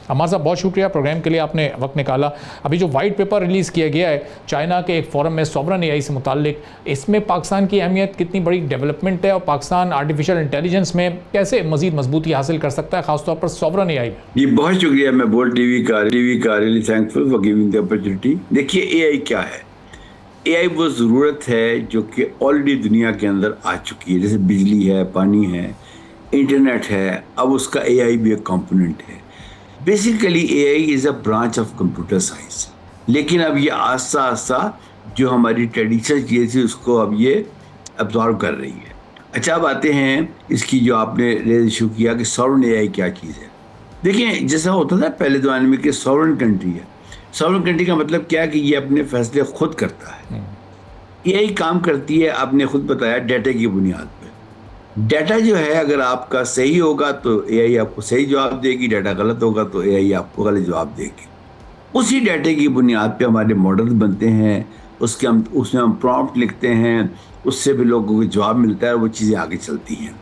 عمار صاحب بہت شکریہ پروگرام کے لیے آپ نے وقت نکالا. ابھی جو وائٹ پیپر ریلیز کیا گیا ہے چائنا کے ایک فورم میں سوورن اے آئی سے متعلق, اس میں پاکستان کی اہمیت کتنی بڑی ڈیولپمنٹ ہے اور پاکستان آرٹیفیشل انٹیلیجنس میں کیسے مزید مضبوطی حاصل کر سکتا ہے, خاص طور پر سوورن اے آئی میں؟ جی بہت شکریہ. میں بول ٹی وی کا really thankful for giving the opportunity. دیکھیے اے آئی کیا ہے. اے آئی وہ ضرورت ہے جو کہ آلریڈی دنیا کے اندر آ چکی ہے, جیسے بجلی ہے, پانی ہے, انٹرنیٹ ہے, اب اس کا اے آئی بھی ایک کمپوننٹ ہے. Basically a I is a branch of computer science, لیکن اب یہ آہستہ آہستہ جو ہماری ٹریڈیشنل چیز تھی اس کو اب یہ ابزارو کر رہی ہے. اچھا اب آتے ہیں اس کی جو آپ نے ریز ایشو کیا کہ سوورن اے آئی کیا چیز ہے. دیکھیں جیسا ہوتا تھا پہلے زمانے میں کہ سوورن کنٹری ہے. سوورن کنٹری کا مطلب کیا ہے کہ یہ اپنے فیصلے خود کرتا ہے. اے آئی کام کرتی ہے, آپ نے خود بتایا, ڈیٹا کی بنیاد پہ. ڈیٹا جو ہے اگر آپ کا صحیح ہوگا تو اے آئی آپ کو صحیح جواب دے گی, ڈیٹا غلط ہوگا تو اے آئی آپ کو غلط جواب دے گی. اسی ڈیٹا کی بنیاد پہ ہمارے ماڈل بنتے ہیں, اس میں ہم پرومپٹ لکھتے ہیں, اس سے بھی لوگوں کو جواب ملتا ہے, وہ چیزیں آگے چلتی ہیں.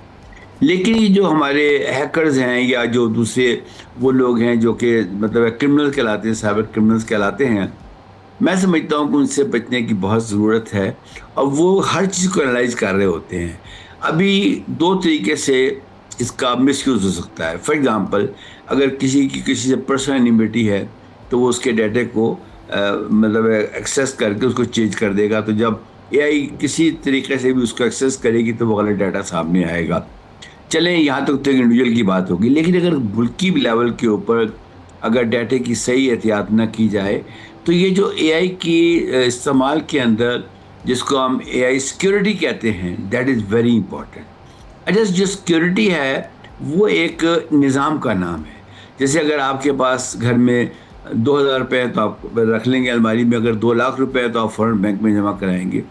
لیکن یہ جو ہمارے ہیکرز ہیں یا جو دوسرے وہ لوگ ہیں جو کہ مطلب کرمنل کہلاتے ہیں, سائبر کرمنلز کہلاتے ہیں, میں سمجھتا ہوں کہ ان سے بچنے کی بہت ضرورت ہے. اور وہ ہر چیز کو انالائز کر رہے ہوتے ہیں. ابھی دو طریقے سے اس کا مس یوز ہو سکتا ہے. فار ایگزامپل اگر کسی سے پرسنل انیمیٹی ہے تو وہ اس کے ڈیٹا کو مطلب ایکسیس کر کے اس کو چینج کر دے گا, تو جب اے آئی کسی طریقے سے بھی اس کو ایکسیس کرے گی تو وہ غلط ڈیٹا سامنے آئے گا. چلیں یہاں تک تو ایک انڈیویجول کی بات ہوگی, لیکن اگر ملکی لیول کے اوپر اگر ڈیٹا کی صحیح احتیاط نہ کی جائے تو یہ جو اے آئی کی استعمال کے اندر جس کو ہم اے آئی سیکیورٹی کہتے ہیں, دیٹ از ویری امپورٹنٹ. اچھا جو سیکیورٹی ہے وہ ایک نظام کا نام ہے. جیسے اگر آپ کے پاس گھر میں 2,000 روپے ہے تو آپ رکھ لیں گے الماری میں, اگر 2 لاکھ روپے ہے تو آپ فوراً بینک میں جمع کرائیں گے.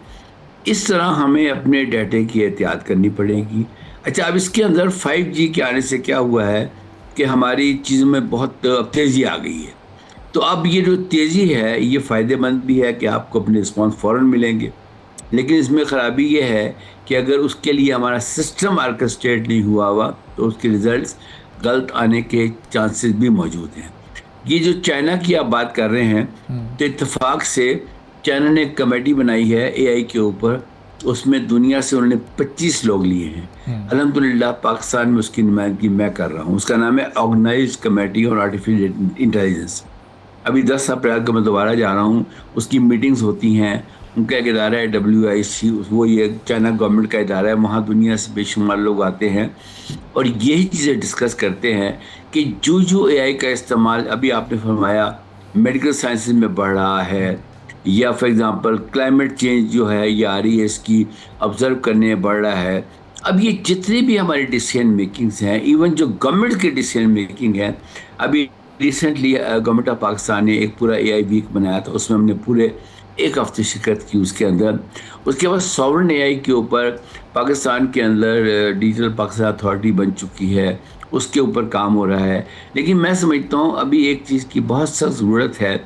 اس طرح ہمیں اپنے ڈیٹے کی احتیاط کرنی پڑے گی. اچھا اب اس کے اندر 5G کے آنے سے کیا ہوا ہے کہ ہماری چیزوں میں بہت تیزی آ گئی ہے. تو اب یہ جو تیزی ہے یہ فائدہ مند بھی ہے کہ آپ کو اپنے رسپانس فوراً ملیں گے, لیکن اس میں خرابی یہ ہے کہ اگر اس کے لیے ہمارا سسٹم آرکسٹریٹ نہیں ہوا تو اس کے ریزلٹس غلط آنے کے چانسز بھی موجود ہیں. یہ جو چائنا کی آپ بات کر رہے ہیں تو اتفاق سے چائنا نے ایک کمیٹی بنائی ہے اے آئی کے اوپر, اس میں دنیا سے انہوں نے 25 لوگ لیے ہیں. الحمدللہ پاکستان میں اس کی نمائندگی میں کر رہا ہوں. اس کا نام ہے organized committee on artificial intelligence. ابھی 10 اپریل کو میں دوبارہ جا رہا ہوں, اس کی میٹنگز ہوتی ہیں. ان کا ایک ادارہ ہے WIC, وہ یہ چائنا گورنمنٹ کا ادارہ ہے, وہاں دنیا سے بے شمار لوگ آتے ہیں اور یہی چیزیں ڈسکس کرتے ہیں کہ جو اے آئی کا استعمال ابھی آپ نے فرمایا میڈیکل سائنسز میں بڑھ رہا ہے, یا فار ایگزامپل کلائمیٹ چینج جو ہے یہ آ رہی ہے, اس کی آبزرو کرنے میں بڑھ رہا ہے. اب یہ جتنی بھی ہماری ڈیسیژن میکنگز ہیں, ایون جو گورنمنٹ کی ڈیسیژن میکنگ ہے, ابھی ریسنٹلی گورنمنٹ آف پاکستان نے ایک پورا اے آئی ویک بنایا تھا, اس میں ہم نے پورے 1 ہفتے شرکت کی اس کے اندر. اس کے بعد سوورن اے آئی کے اوپر پاکستان کے اندر ڈیجیٹل پاکستان اتھارٹی بن چکی ہے, اس کے اوپر کام ہو رہا ہے. لیکن میں سمجھتا ہوں ابھی ایک چیز کی بہت سخت ضرورت ہے,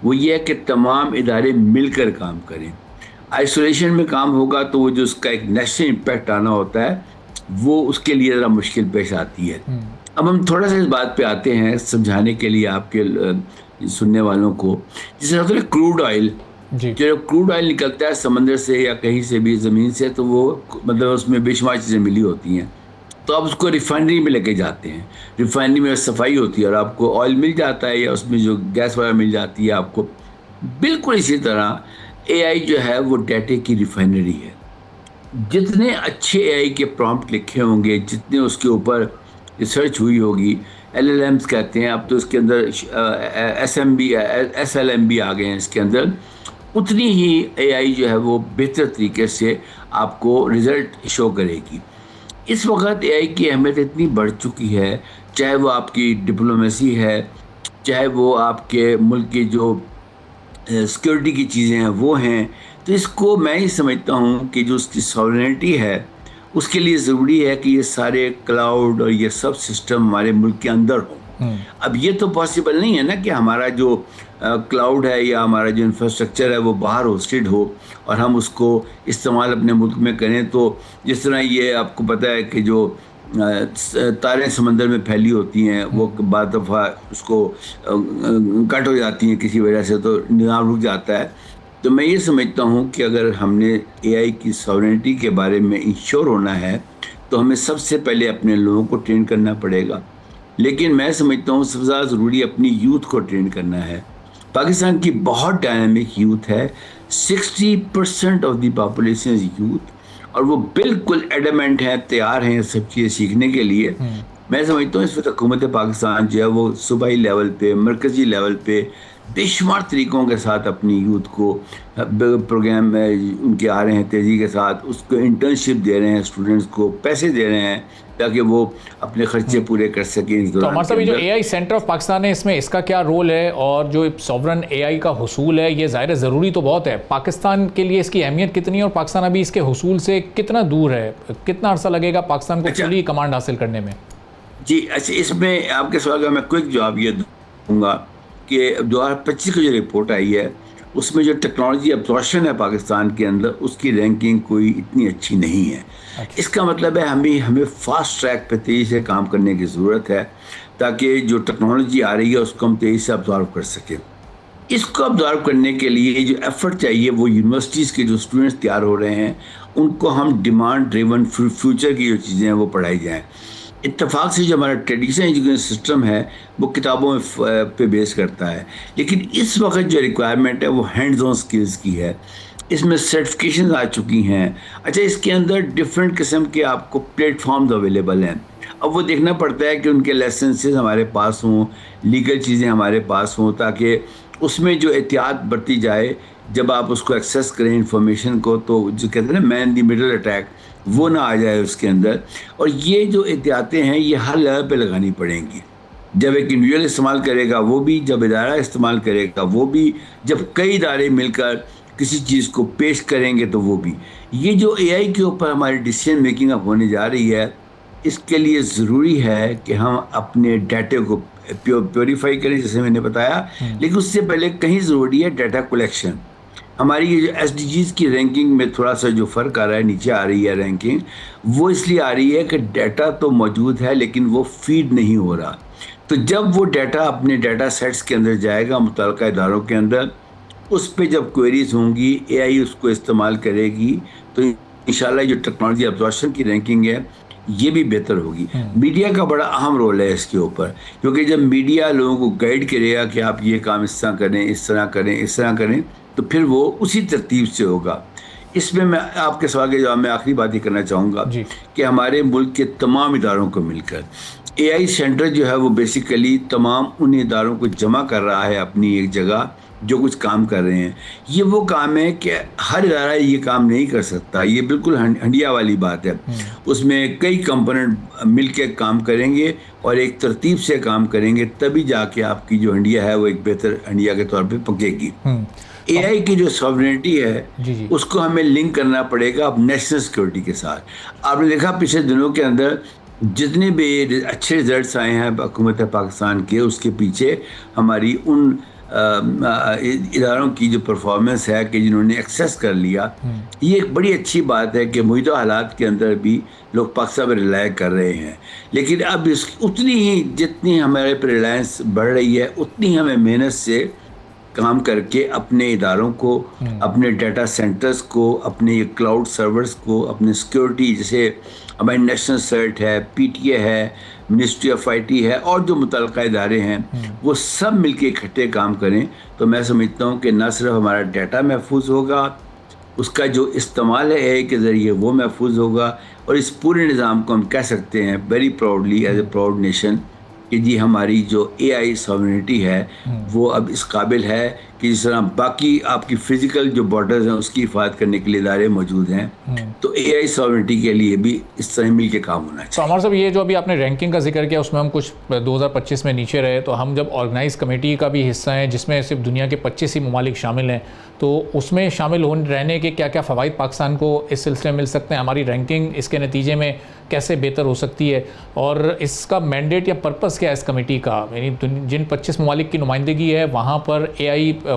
وہ یہ ہے کہ تمام ادارے مل کر کام کریں. آئسولیشن میں کام ہوگا تو وہ جو اس کا ایک نیشنل امپیکٹ آنا ہوتا ہے وہ اس کے لیے ذرا مشکل پیش آتی ہے. اب ہم تھوڑا سا اس بات پہ آتے ہیں سمجھانے کے لیے آپ کے سننے والوں کو. جیسے ہوتا ہے کروڈ آئل, جو کروڈ آئل نکلتا ہے سمندر سے یا کہیں سے بھی زمین سے, تو وہ مطلب اس میں بے شمار چیزیں ملی ہوتی ہیں. تو آپ اس کو ریفائنری میں لے کے جاتے ہیں, ریفائنری میں صفائی ہوتی ہے اور آپ کو آئل مل جاتا ہے, یا اس میں جو گیس وغیرہ مل جاتی ہے آپ کو. بالکل اسی طرح اے آئی جو ہے وہ ڈیٹے کی ریفائنری ہے. جتنے اچھے اے آئی کے پرومپٹ لکھے ہوں گے, جتنے اس کے اوپر ریسرچ ہوئی ہوگی, LLMs کہتے ہیں اب تو اس کے اندر SLM بھی آ گئے ہیں اس کے اندر, اتنی ہی اے آئی جو ہے وہ بہتر طریقے سے آپ کو رزلٹ شو کرے گی. اس وقت اے آئی کی اہمیت اتنی بڑھ چکی ہے, چاہے وہ آپ کی ڈپلومیسی ہے, چاہے وہ آپ کے ملک کی جو سیکیورٹی کی چیزیں ہیں وہ ہیں. تو اس کو میں ہی سمجھتا ہوں کہ جو اس کی ساورنٹی ہے اس کے لیے ضروری ہے کہ یہ سارے کلاؤڈ اور یہ سب سسٹم ہمارے ملک کے اندر ہوں. اب یہ تو پاسبل نہیں ہے نا کہ ہمارا جو کلاؤڈ ہے یا ہمارا جو انفراسٹرکچر ہے وہ باہر ہوسٹڈ ہو اور ہم اس کو استعمال اپنے ملک میں کریں. تو جس طرح یہ آپ کو پتہ ہے کہ جو تاریں سمندر میں پھیلی ہوتی ہیں، وہ بعض دفعہ اس کو کٹ ہو جاتی ہیں کسی وجہ سے، تو نظام رک جاتا ہے۔ تو میں یہ سمجھتا ہوں کہ اگر ہم نے اے آئی کی ساورنٹی کے بارے میں انشور ہونا ہے تو ہمیں سب سے پہلے اپنے لوگوں کو ٹرین کرنا پڑے گا، لیکن میں سمجھتا ہوں سب سے زیادہ ضروری اپنی یوتھ کو ٹرین کرنا ہے۔ پاکستان کی بہت ڈائنامک یوتھ ہے، 60% of the population is youth, اور وہ بالکل ایڈمنٹ ہیں، تیار ہیں سب چیزیں سیکھنے کے لیے۔ میں سمجھتا ہوں اس وقت حکومت پاکستان جو ہے وہ صوبائی لیول پہ، مرکزی لیول پہ بے شمار طریقوں کے ساتھ اپنی یوتھ کو پروگرام ان کے آ رہے ہیں تیزی کے ساتھ، اس کو انٹرنشپ دے رہے ہیں، اسٹوڈنٹس کو پیسے دے رہے ہیں تاکہ وہ اپنے خرچے پورے کر سکیں۔ تو ہمارے صاحب یہ جو اے آئی سینٹر آف پاکستان ہے، اس میں اس کا کیا رول ہے، اور جو سوورن اے آئی کا حصول ہے یہ ظاہر ضروری تو بہت ہے، پاکستان کے لیے اس کی اہمیت کتنی ہے، اور پاکستان ابھی اس کے حصول سے کتنا دور ہے، کتنا عرصہ لگے گا پاکستان کو فلی کمانڈ حاصل کرنے میں؟ جی اچھا، اس میں آپ کے سوال کا میں کوئک جواب یہ دوں گا کہ 2025 کی جو رپورٹ آئی ہے اس میں جو ٹیکنالوجی ابزارپشن ہے پاکستان کے اندر، اس کی رینکنگ کوئی اتنی اچھی نہیں ہے۔ اس کا مطلب ہے ہمیں فاسٹ ٹریک پہ تیزی سے کام کرنے کی ضرورت ہے تاکہ جو ٹیکنالوجی آ رہی ہے اس کو ہم تیزی سے ابزارو کر سکیں۔ اس کو ابزارو کرنے کے لیے جو ایفرٹ چاہیے وہ یونیورسٹیز کے جو اسٹوڈنٹس تیار ہو رہے ہیں ان کو ہم ڈیمانڈ ڈریون فیوچر کی جو چیزیں ہیں وہ پڑھائی جائیں۔ اتفاق سے جو ہمارا ٹریڈیشنل ایجوکیشن سسٹم ہے وہ کتابوں پہ بیس کرتا ہے، لیکن اس وقت جو ریکوائرمنٹ ہے وہ ہینڈز آن سکلز کی ہے۔ اس میں سرٹیفکیشنز آ چکی ہیں۔ اچھا، اس کے اندر ڈفرینٹ قسم کے آپ کو پلیٹ فارمز اویلیبل ہیں۔ اب وہ دیکھنا پڑتا ہے کہ ان کے لائسنسز ہمارے پاس ہوں، لیگل چیزیں ہمارے پاس ہوں، تاکہ اس میں جو احتیاط برتی جائے جب آپ اس کو ایکسیس کریں انفارمیشن کو، تو جو کہتے ہیں نا مین دی مڈل اٹیک، وہ نہ آ جائے اس کے اندر۔ اور یہ جو احتیاطیں ہیں یہ ہر لیول پہ لگانی پڑیں گی، جب ایک انڈیویجول استعمال کرے گا وہ بھی، جب ادارہ استعمال کرے گا وہ بھی، جب کئی ادارے مل کر کسی چیز کو پیش کریں گے تو وہ بھی۔ یہ جو اے آئی کے اوپر ہماری ڈیسیژن میکنگ اب ہونے جا رہی ہے، اس کے لیے ضروری ہے کہ ہم اپنے ڈیٹے کو پیوریفائی کریں جیسے میں نے بتایا، لیکن اس سے پہلے کہیں ضروری ہے ڈیٹا کلیکشن۔ ہماری یہ جو ایس ڈی جیز کی رینکنگ میں تھوڑا سا جو فرق آ رہا ہے، نیچے آ رہی ہے رینکنگ، وہ اس لیے آ رہی ہے کہ ڈیٹا تو موجود ہے لیکن وہ فیڈ نہیں ہو رہا۔ تو جب وہ ڈیٹا اپنے ڈیٹا سیٹس کے اندر جائے گا متعلقہ اداروں کے اندر، اس پہ جب کوئریز ہوں گی، اے آئی اس کو استعمال کرے گی، تو انشاءاللہ جو ٹیکنالوجی ابزارپشن کی رینکنگ ہے یہ بھی بہتر ہوگی۔ میڈیا کا بڑا اہم رول ہے اس کے اوپر، کیونکہ جب میڈیا لوگوں کو گائیڈ کرے گا کہ آپ یہ کام اس طرح کریں، اس طرح کریں، اس طرح کریں، تو پھر وہ اسی ترتیب سے ہوگا۔ اس میں آپ کے سوال کے جواب میں آخری بات یہ کرنا چاہوں گا کہ ہمارے ملک کے تمام اداروں کو مل کر اے آئی سینٹر جو ہے وہ بیسیکلی تمام ان اداروں کو جمع کر رہا ہے اپنی ایک جگہ جو کچھ کام کر رہے ہیں۔ یہ وہ کام ہے کہ ہر ادارہ یہ کام نہیں کر سکتا، یہ بالکل ہنڈیا والی بات ہے۔ اس میں کئی کمپوننٹ مل کے کام کریں گے اور ایک ترتیب سے کام کریں گے، تبھی جا کے آپ کی جو ہنڈیا ہے وہ ایک بہتر ہنڈیا کے طور پہ پکے گی۔ اے آئی کی جو ساورنٹی ہے اس کو ہمیں لنک کرنا پڑے گا اب نیشنل سیکورٹی کے ساتھ۔ آپ نے دیکھا پچھلے دنوں کے اندر جتنے بھی اچھے رزلٹس آئے ہیں حکومت پاکستان کے، اس کے پیچھے ہماری ان اداروں کی جو پرفارمنس ہے کہ جنہوں نے ایکسیس کر لیا۔ یہ ایک بڑی اچھی بات ہے کہ موجودہ حالات کے اندر بھی لوگ پاکستان پر ریلائی کر رہے ہیں، لیکن اب اتنی ہی جتنی ہمارے پر ریلائنس بڑھ رہی ہے اتنی ہمیں محنت سے کام کر کے اپنے اداروں کو، اپنے ڈیٹا سینٹرز کو، اپنے کلاؤڈ سرورز کو، اپنے سیکیورٹی جیسے ہماری نیشنل سرٹ ہے، پی ٹی اے ہے، منسٹری آف آئی ٹی ہے، اور جو متعلقہ ادارے ہیں وہ سب مل کے اکٹھے کام کریں، تو میں سمجھتا ہوں کہ نہ صرف ہمارا ڈیٹا محفوظ ہوگا، اس کا جو استعمال ہے اے آئی کے ذریعے وہ محفوظ ہوگا، اور اس پورے نظام کو ہم کہہ سکتے ہیں very proudly as a proud nation کہ جی ہماری جو اے آئی ساورنٹی ہے وہ اب اس قابل ہے کہ جس طرح باقی آپ کی فزیکل جو بارڈرز ہیں اس کی حفاظت کرنے کے لیے ادارے موجود ہیں، تو اے آئی ساورنٹی کے لیے بھی اس طرح مل کے کام ہونا چاہیے۔ تو ہمارے صاحب یہ جو ابھی آپ نے رینکنگ کا ذکر کیا اس میں ہم کچھ 2025 میں نیچے رہے، تو ہم جب آرگنائز کمیٹی کا بھی حصہ ہیں جس میں صرف دنیا کے 25 ہی ممالک شامل ہیں، تو اس میں شامل رہنے کے کیا کیا فوائد پاکستان کو اس سلسلے میں مل سکتے ہیں؟ ہماری رینکنگ اس کے نتیجے میں کیسے بہتر ہو سکتی ہے، اور اس کا مینڈیٹ یا پرپس کیا ہے اس کمیٹی کا؟ یعنی جن 25 ممالک کی نمائندگی ہے وہاں پر اے آئی